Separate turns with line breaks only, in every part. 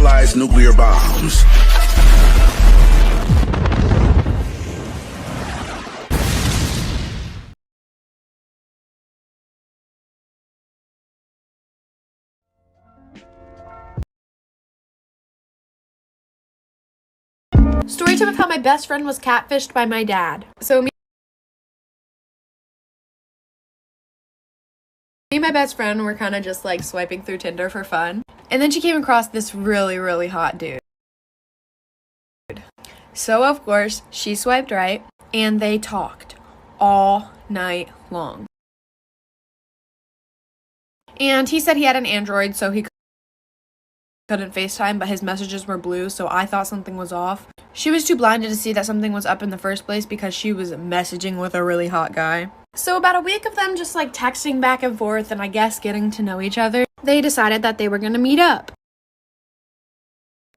Legalize nuclear bombs.
Story time of how my best friend was catfished by my dad. So me and my best friend were kind of just like swiping through Tinder for fun. And then she came across this really hot dude. So of course, she swiped right and they talked all night long. And he said he had an Android, so he couldn't FaceTime, but his messages were blue, so I thought something was off. She was too blinded to see that something was up in the first place because she was messaging with a really hot guy. So about a week of them just like texting back and forth and I guess getting to know each other, they decided that they were gonna meet up.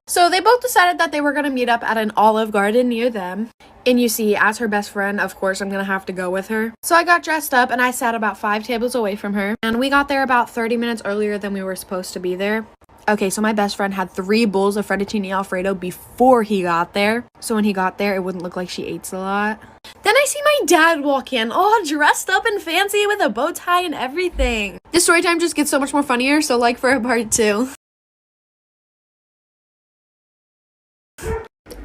So they both decided that they were gonna meet up at an Olive Garden near them. And you see, as her best friend, of course, I'm gonna have to go with her. So I got dressed up and I sat about 5 tables away from her. And we got there about 30 minutes earlier than we were supposed to be there. Okay, so my best friend had 3 bowls of fettuccine alfredo before he got there. So when he got there, it wouldn't look like she ate a lot. Then I see my dad walk in, all dressed up and fancy with a bow tie and everything. This story time just gets so much more funnier, so like for a part 2.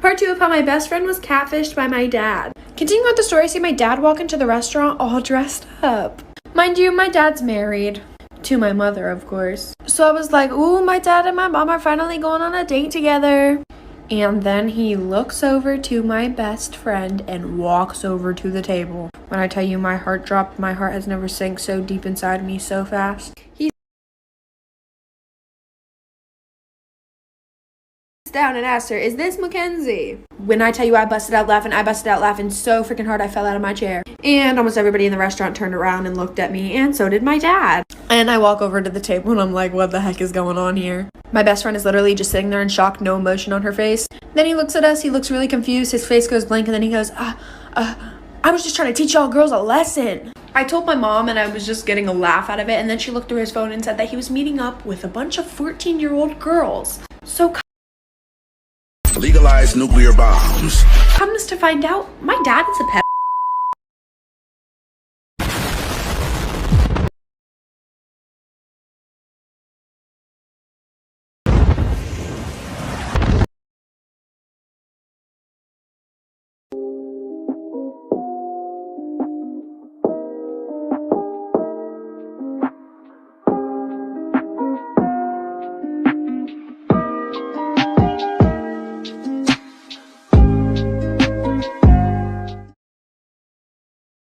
Part 2 of how my best friend was catfished by my dad. Continuing with the story, I see my dad walk into the restaurant all dressed up. Mind you, my dad's married. To my mother, of course. So I was like, ooh, my dad and my mom are finally going on a date together. And then he looks over to my best friend and walks over to the table. When I tell you my heart dropped, my heart has never sank so deep inside me so fast. He down and asked her, is this Mackenzie? When I tell you I busted out laughing so freaking hard I fell out of my chair. And almost everybody in the restaurant turned around and looked at me, and so did my dad. And I walk over to the table and I'm like, what the heck is going on here? My best friend is literally just sitting there in shock, no emotion on her face. Then he looks at us, he looks really confused, his face goes blank, and then he goes, I was just trying to teach y'all girls a lesson. I told my mom and I was just getting a laugh out of it, and then she looked through his phone and said that he was meeting up with a bunch of 14-year-old girls. So
Legalize nuclear bombs.
comes to find out, my dad is a pedophile.